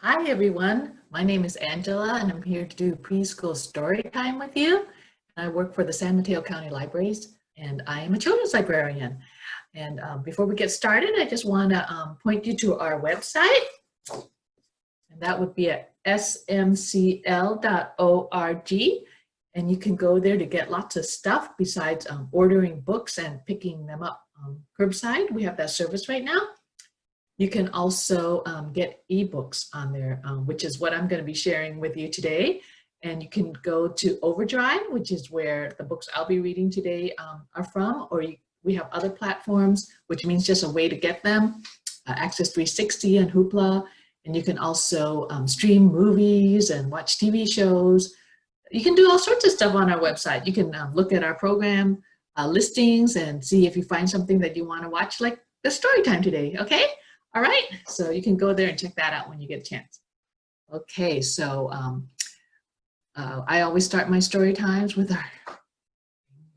Hi everyone, my name is Angela and I'm here to do preschool story time with you. I work for the San Mateo County Libraries and I am a children's librarian. And before we get started, I just want to point you to our website, and that would be at smcl.org. And you can go there to get lots of stuff besides ordering books and picking them up curbside. We have that service right now. You can also get ebooks on there, which is what I'm going to be sharing with you today. And you can go to Overdrive, which is where the books I'll be reading today are from, or we have other platforms, which means just a way to get them, Access 360 and Hoopla. And you can also stream movies and watch TV shows. You can do all sorts of stuff on our website. You can look at our program listings and see if you find something that you want to watch, like the story time today, okay? All right, so you can go there and check that out when you get a chance. Okay, so I always start my story times with our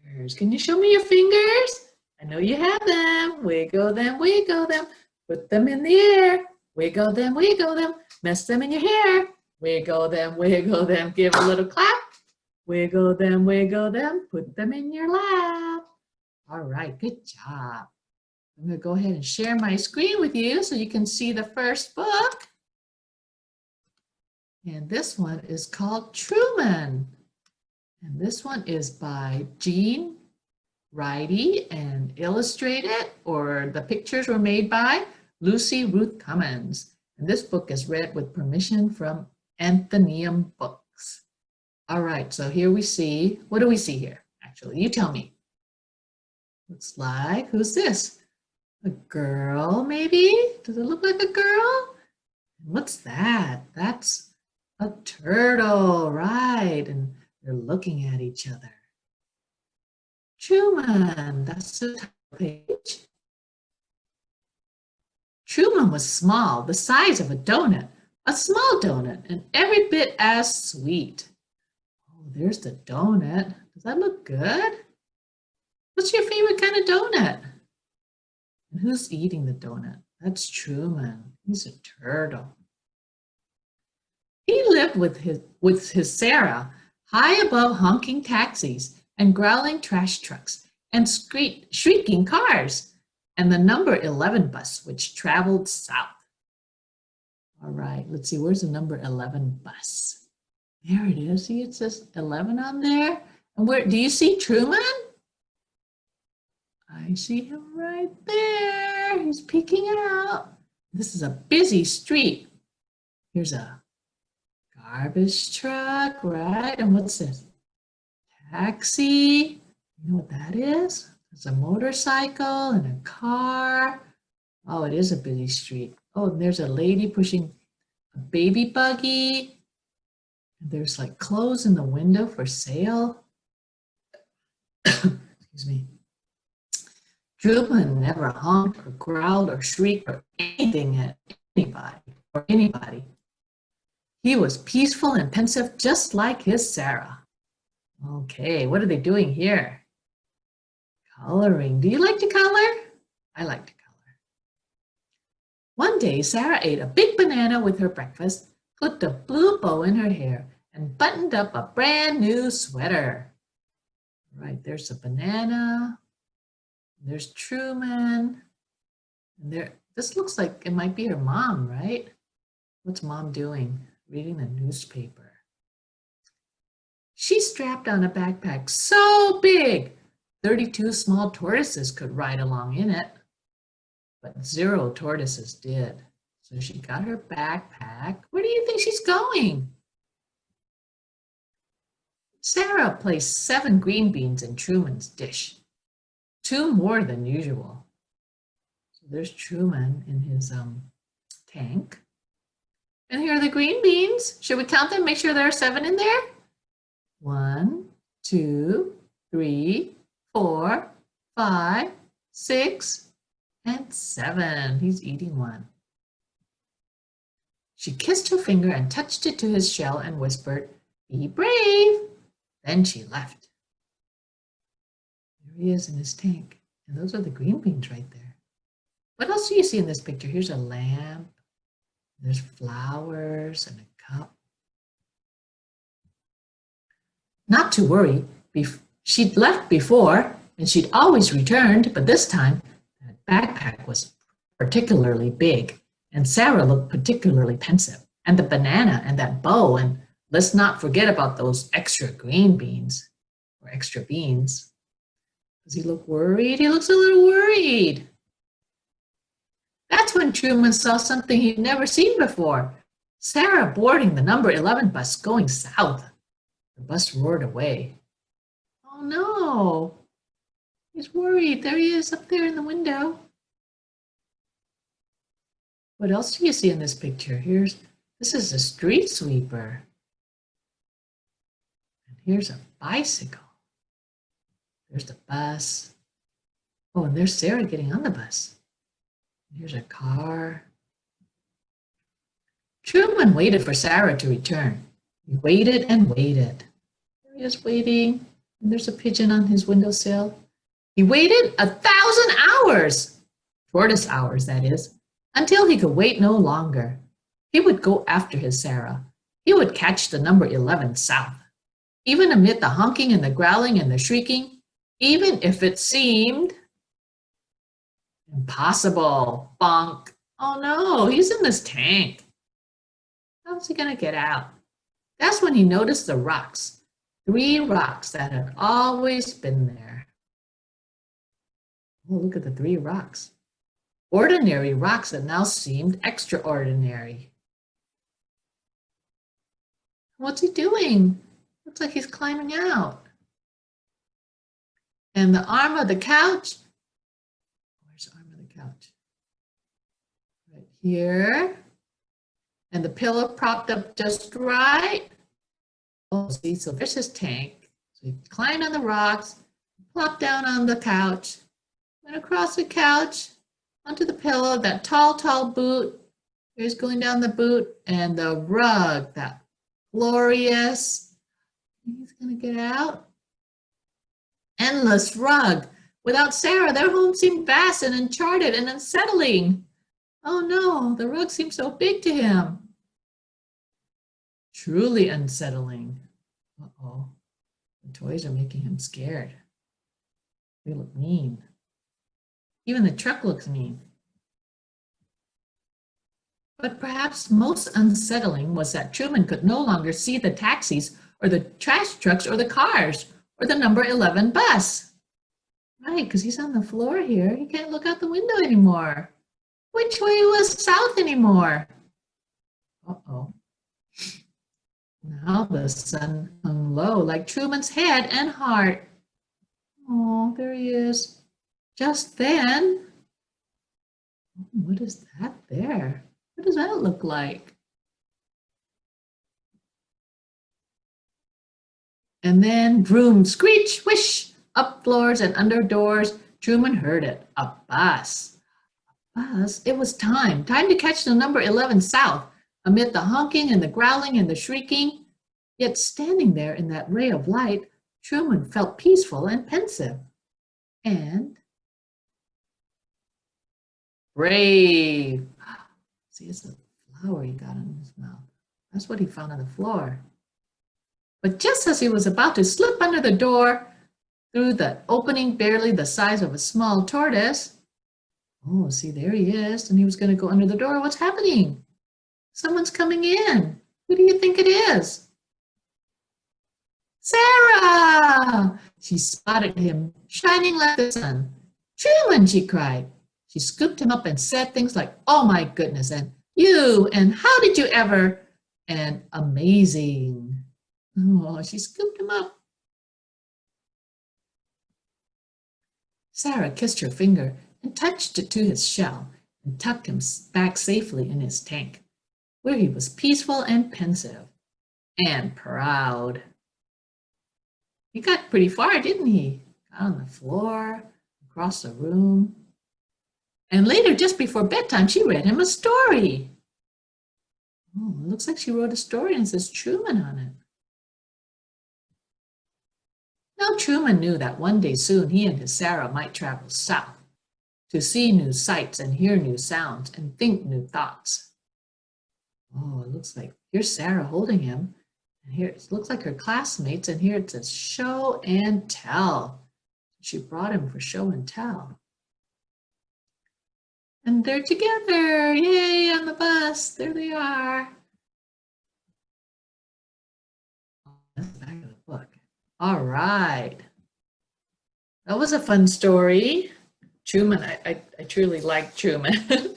fingers. Can you show me your fingers? I know you have them. Wiggle them, put them in the air. Wiggle them, mess them in your hair. Wiggle them, give a little clap. Wiggle them, put them in your lap. All right, good job. I'm going to go ahead and share my screen with you so you can see the first book. And this one is called Truman. And this one is by Jean Ridey and illustrated, or the pictures were made by Lucy Ruth Cummins. And this book is read with permission from Athenaeum Books. All right, so here we see, what do we see here? Actually, you tell me. Looks like, who's this? A girl, maybe? Does it look like a girl? What's that? That's a turtle, right? And they're looking at each other. Truman, that's the title page. Truman was small, the size of a donut, a small donut, and every bit as sweet. Oh, there's the donut. Does that look good? What's your favorite kind of donut? And who's eating the donut? That's Truman. He's a turtle. He lived with his Sarah high above honking taxis and growling trash trucks and shrieking cars and the number 11 bus, which traveled south. All right, let's see, where's the number 11 bus? There it is. See, it says 11 on there. And where do you see Truman? I see him right there. He's peeking out. This is a busy street. Here's a garbage truck, right? And what's this? Taxi. You know what that is? It's a motorcycle and a car. Oh, it is a busy street. Oh, and there's a lady pushing a baby buggy. And there's like clothes in the window for sale. Excuse me. Truman never honked or growled or shrieked or anything at anybody. He was peaceful and pensive, just like his Sarah. Okay, what are they doing here? Coloring. Do you like to color? I like to color. One day, Sarah ate a big banana with her breakfast, clipped a blue bow in her hair, and buttoned up a brand new sweater. Right, there's a banana. There's Truman. And this looks like it might be her mom, right? What's mom doing? Reading the newspaper. She strapped on a backpack so big, 32 small tortoises could ride along in it. But 0 tortoises did. So she got her backpack. Where do you think she's going? Sarah placed 7 green beans in Truman's dish. 2 more than usual. So there's Truman in his tank. And here are the green beans. Should we count them? Make sure there are 7 in there? 1, 2, 3, 4, 5, 6, and 7. He's eating one. She kissed her finger and touched it to his shell and whispered, "Be brave." Then she left. There he is in his tank. And those are the green beans right there. What else do you see in this picture? Here's a lamp. There's flowers and a cup. Not to worry, she'd left before and she'd always returned, but this time that backpack was particularly big and Sarah looked particularly pensive. And the banana and that bow, and let's not forget about those extra green beans or extra beans. Does he look worried? He looks a little worried. That's when Truman saw something he'd never seen before. Sarah boarding the number 11 bus going south. The bus roared away. Oh no, he's worried. There he is up there in the window. What else do you see in this picture? This is a street sweeper. And here's a bicycle. There's the bus. Oh, and there's Sarah getting on the bus. Here's a car. Truman waited for Sarah to return. He waited and waited. There he is waiting, and there's a pigeon on his windowsill. He waited 1,000 hours, tortoise hours that is, until he could wait no longer. He would go after his Sarah. He would catch the number 11 south. Even amid the honking and the growling and the shrieking, even if it seemed impossible. Bonk. Oh no, he's in this tank. How's he gonna get out? That's when he noticed the rocks. 3 rocks that had always been there. Oh, look at the 3 rocks. Ordinary rocks that now seemed extraordinary. What's he doing? Looks like he's climbing out. And the arm of the couch. Where's the arm of the couch? Right here. And the pillow propped up just right. Oh, see, so there's his tank. So he climbed on the rocks, plopped down on the couch, went across the couch, onto the pillow, that tall, tall boot. Here's going down the boot, and the rug, that glorious. He's gonna get out. Endless rug. Without Sarah, their home seemed vast and uncharted and unsettling. Oh no, the rug seemed so big to him. Truly unsettling. Uh-oh, the toys are making him scared. They look mean. Even the truck looks mean. But perhaps most unsettling was that Truman could no longer see the taxis or the trash trucks or the cars or the number 11 bus. Right, because he's on the floor here. He can't look out the window anymore. Which way was south anymore? Uh-oh. Now the sun hung low like Truman's head and heart. Oh, there he is. Just then, what is that there? What does that look like? And then vroom, screech, whish, up floors and under doors. Truman heard it, a bus. A bus? It was time to catch the number 11 south amid the honking and the growling and the shrieking. Yet standing there in that ray of light, Truman felt peaceful and pensive. And brave. See, it's a flower he got in his mouth. That's what he found on the floor. But just as he was about to slip under the door, through the opening barely the size of a small tortoise, oh, see, there he is, and he was going to go under the door. What's happening? Someone's coming in. Who do you think it is? Sarah! She spotted him, shining like the sun. Truman, she cried. She scooped him up and said things like, oh my goodness, and you, and how did you ever, and amazing. Oh, she scooped him up. Sarah kissed her finger and touched it to his shell and tucked him back safely in his tank, where he was peaceful and pensive and proud. He got pretty far, didn't he? Got on the floor, across the room. And later, just before bedtime, she read him a story. Oh, it looks like she wrote a story and it says Truman on it. Now Truman knew that one day soon he and his Sarah might travel south to see new sights and hear new sounds and think new thoughts. Oh, it looks like here's Sarah holding him. And here it looks like her classmates. And here it says show and tell. She brought him for show and tell. And they're together. Yay, on the bus. There they are. That's the back of the book. All right. That was a fun story. Truman, I truly liked Truman.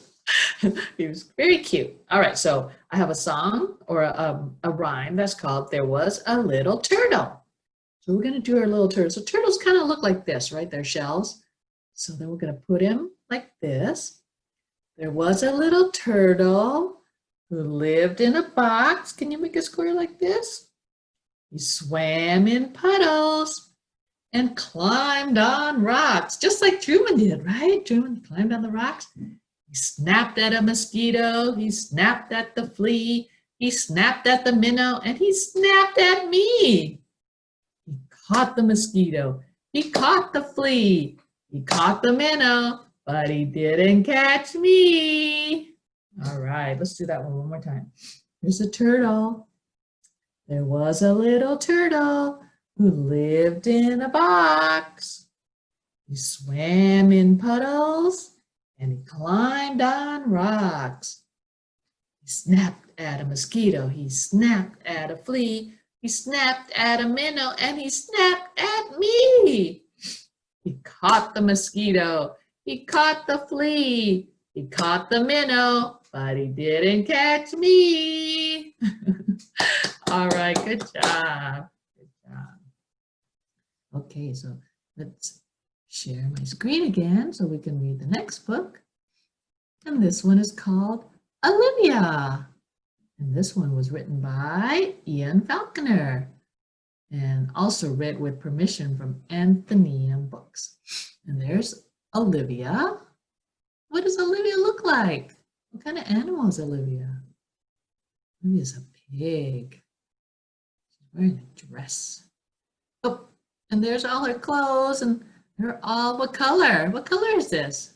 He was very cute. All right, so I have a song or a rhyme that's called There Was a Little Turtle. So we're going to do our little turtle. So turtles kind of look like this, right? They're shells. So then we're going to put him like this. There was a little turtle who lived in a box. Can you make a square like this? He swam in puddles and climbed on rocks, just like Truman did, right? Truman climbed on the rocks. He snapped at a mosquito. He snapped at the flea. He snapped at the minnow, and he snapped at me. He caught the mosquito. He caught the flea. He caught the minnow, but he didn't catch me. All right, let's do that one more time. Here's a turtle. There was a little turtle who lived in a box. He swam in puddles and he climbed on rocks. He snapped at a mosquito. He snapped at a flea. He snapped at a minnow and he snapped at me. He caught the mosquito. He caught the flea. He caught the minnow, but he didn't catch me. All right, good job. Good job. Okay, so let's share my screen again so we can read the next book. And this one is called Olivia. And this one was written by Ian Falconer and also read with permission from Athenaeum Books. And there's Olivia. What does Olivia look like? What kind of animal is Olivia? Olivia's a pig. She's wearing a dress. Oh, and there's all her clothes, and they're all what color? What color is this?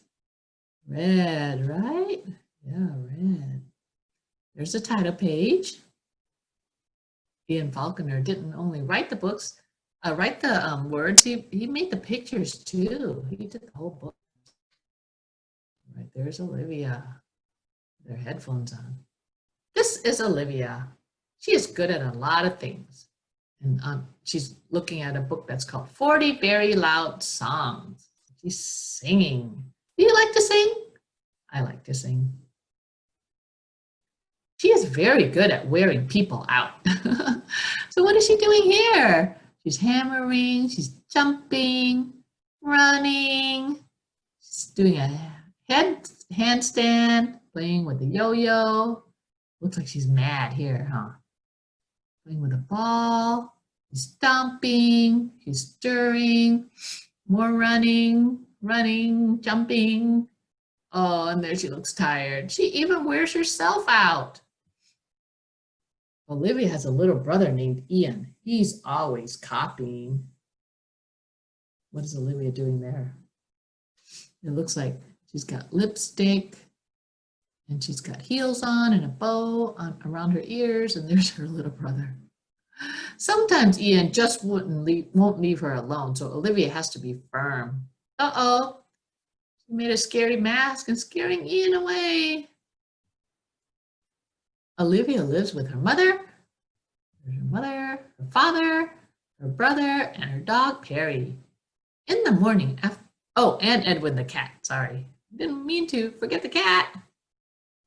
Red, right? Yeah, red. There's the title page. Ian Falconer didn't only write the books, write the words, he made the pictures too. He did the whole book. Right, there's Olivia. Their headphones on. This is Olivia. She is good at a lot of things. And she's looking at a book that's called 40 Very Loud Songs. She's singing. Do you like to sing? I like to sing. She is very good at wearing people out. So what is she doing here? She's hammering, she's jumping, running. She's doing a handstand, playing with the yo-yo. Looks like she's mad here, huh? Playing with a ball. She's stomping, she's stirring, more running, jumping. Oh, and there she looks tired. She even wears herself out. Olivia has a little brother named Ian. He's always copying. What is Olivia doing there? It looks like she's got lipstick and she's got heels on and a bow around her ears, and there's her little brother. Sometimes Ian just won't leave her alone, so Olivia has to be firm. Uh-oh, she made a scary mask and scaring Ian away. Olivia lives with her mother, her father, her brother, and her dog, Perry. In the morning, and Edwin the cat, sorry. Didn't mean to forget the cat.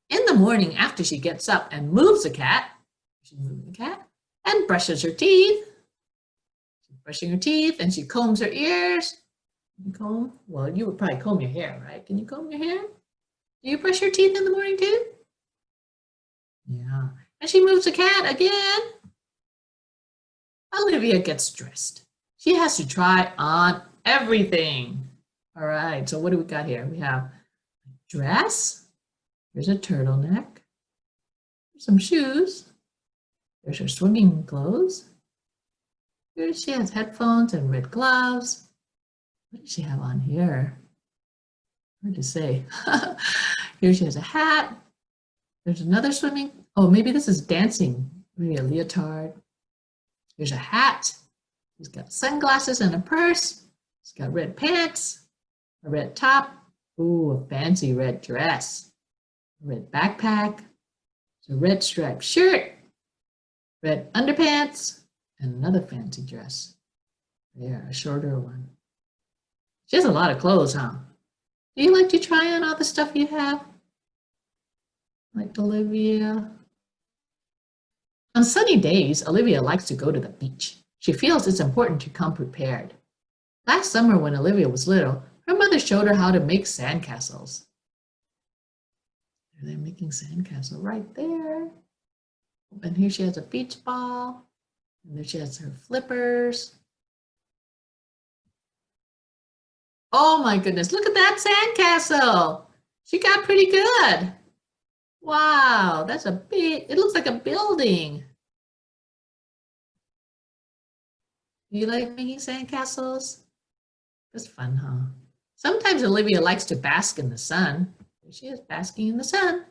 In the morning, after she gets up and moves the cat, she's moving the cat, and brushes her teeth. She's brushing her teeth, and she combs her ears. Well, you would probably comb your hair, right? Can you comb your hair? Do you brush your teeth in the morning too? Yeah. And she moves the cat again. Olivia gets dressed. She has to try on everything. All right, so what do we got here? We have a dress. There's a turtleneck. There's some shoes. There's her swimming clothes. Here she has headphones and red gloves. What does she have on here? Hard to say. Here she has a hat. There's another Oh, maybe this is dancing. Maybe a leotard. There's a hat. He's got sunglasses and a purse. He's got red pants, a red top. Ooh, a fancy red dress. A red backpack. A red striped shirt. Red underpants. And another fancy dress. There, a shorter one. She has a lot of clothes, huh? Do you like to try on all the stuff you have? Like Olivia? On sunny days, Olivia likes to go to the beach. She feels it's important to come prepared. Last summer when Olivia was little, her mother showed her how to make sandcastles. They're making sandcastle right there. And here she has a beach ball. And there she has her flippers. Oh my goodness, look at that sandcastle. She got pretty good. Wow, that's a big, it looks like a building. Do you like making sandcastles? That's fun, huh? Sometimes Olivia likes to bask in the sun. There she is basking in the sun.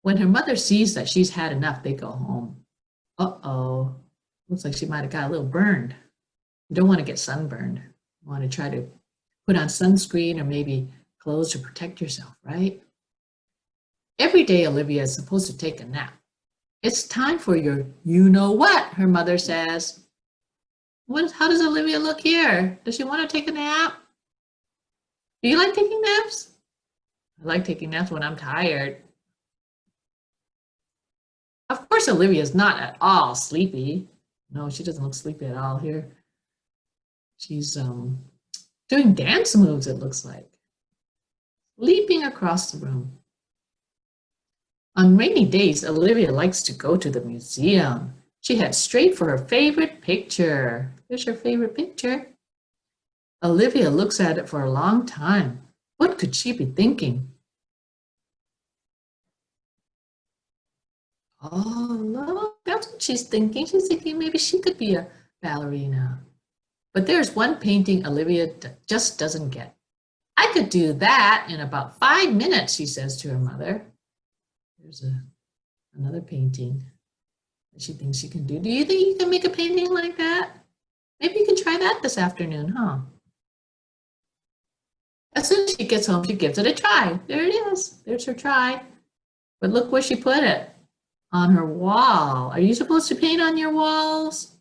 When her mother sees that she's had enough, they go home. Uh-oh, looks like she might have got a little burned. You don't want to get sunburned. You want to try to put on sunscreen or maybe clothes to protect yourself, right? Every day Olivia is supposed to take a nap. It's time for your you-know-what, her mother says. How does Olivia look here? Does she want to take a nap? Do you like taking naps? I like taking naps when I'm tired. Of course, Olivia is not at all sleepy. No, she doesn't look sleepy at all here. She's doing dance moves, it looks like. Leaping across the room. On rainy days, Olivia likes to go to the museum. She heads straight for her favorite picture. Here's her favorite picture. Olivia looks at it for a long time. What could she be thinking? Oh, look, that's what she's thinking. She's thinking maybe she could be a ballerina. But there's one painting Olivia just doesn't get. I could do that in about 5 minutes, she says to her mother. There's another painting that she thinks she can do. Do you think you can make a painting like that? Maybe you can try that this afternoon, huh? As soon as she gets home, she gives it a try. There it is. There's her try. But look where she put it. On her wall. Are you supposed to paint on your walls?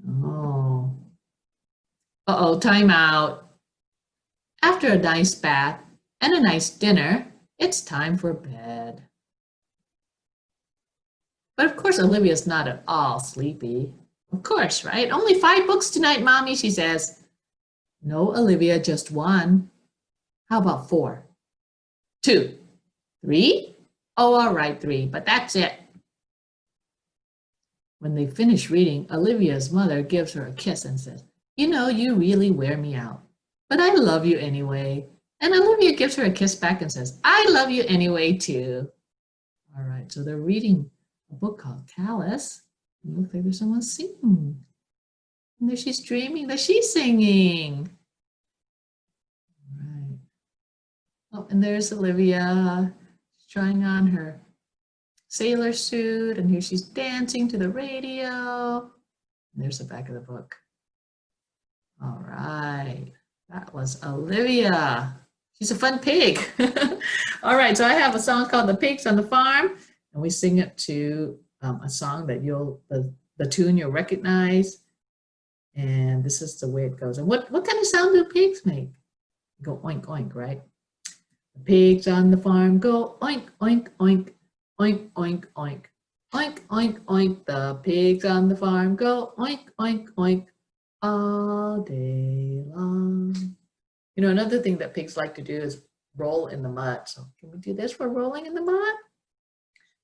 Oh. Uh-oh, time out. After a nice bath and a nice dinner, it's time for bed. But of course, Olivia's not at all sleepy. Of course, right? Only 5 books tonight, Mommy, she says. No, Olivia, just 1. How about 4? 2? 3? Oh, all right, 3, but that's it. When they finish reading, Olivia's mother gives her a kiss and says, you know, you really wear me out, but I love you anyway. And Olivia gives her a kiss back and says, I love you anyway, too. All right, so they're reading a book called Callus. It looks like there's someone singing. And there she's dreaming that she's singing. All right. Oh, and there's Olivia. She's trying on her sailor suit, and here she's dancing to the radio. And there's the back of the book. All right, that was Olivia. She's a fun pig. All right, so I have a song called The Pigs on the Farm, and we sing it to a song that the tune you'll recognize. And this is the way it goes. And what kind of sound do pigs make? Go oink, oink, right? The pigs on the farm go oink, oink, oink, oink, oink, oink, oink, oink, oink. The pigs on the farm go oink, oink, oink all day long. You know, another thing that pigs like to do is roll in the mud. So can we do this for rolling in the mud?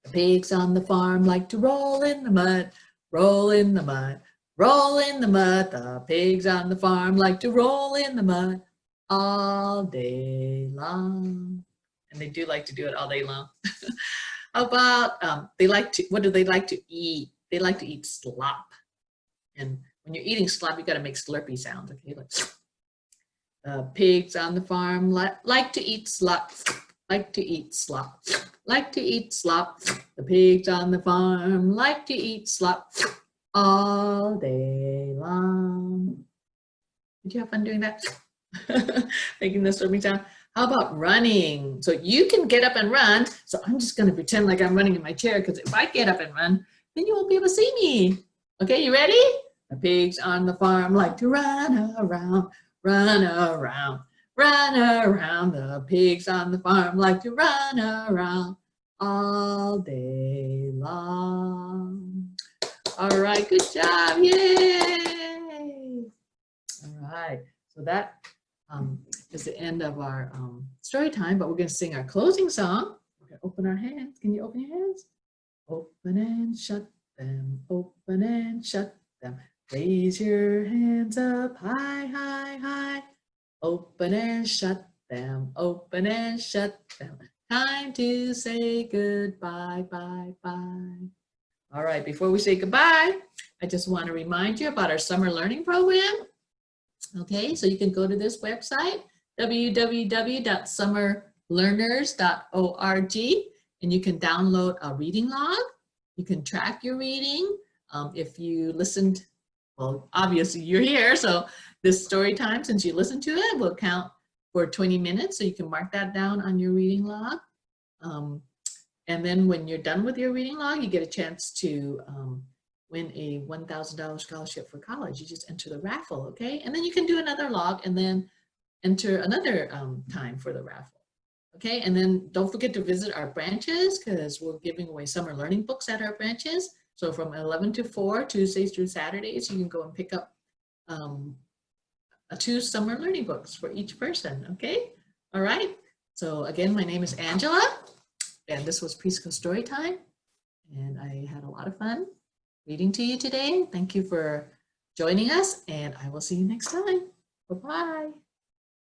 The pigs on the farm like to roll in the mud, roll in the mud, roll in the mud. The pigs on the farm like to roll in the mud all day long. And they do like to do it all day long. How about, what do they like to eat? They like to eat slop. And when you're eating slop, you got to make slurpy sounds, okay? Like, the pigs on the farm like to eat slop. like to eat slop, like to eat slop. The pigs on the farm like to eat slop all day long. Did you have fun doing that? Making this swimming sound. How about running? So you can get up and run. So I'm just going to pretend like I'm running in my chair, because if I get up and run, then you won't be able to see me. Okay, you ready? The pigs on the farm like to run around, run around, run around. The pigs on the farm like to run around all day long. All right, good job. Yay. All right, so that is the end of our story time, but we're going to sing our closing song. We're going to open our hands. Can you open your hands? Open and shut them, open and shut them. Raise your hands up high, high, high. Open and shut them, open and shut them. Time to say goodbye, bye, bye. All right, before we say goodbye, I just want to remind you about our summer learning program. Okay, so you can go to this website, www.summerlearners.org, and you can download a reading log. You can track your reading. If you listened, well, obviously you're here, so this story time, since you listened to it, will count for 20 minutes, so you can mark that down on your reading log. And then when you're done with your reading log, you get a chance to win a $1,000 scholarship for college. You just enter the raffle, okay? And then you can do another log and then enter another time for the raffle, okay? And then don't forget to visit our branches, because we're giving away summer learning books at our branches. So from 11 to 4, Tuesdays through Saturdays, you can go and pick up 2 summer learning books for each person, okay? All right, so again, my name is Angela, and this was Preschool Storytime, and I had a lot of fun reading to you today. Thank you for joining us, and I will see you next time. Bye-bye.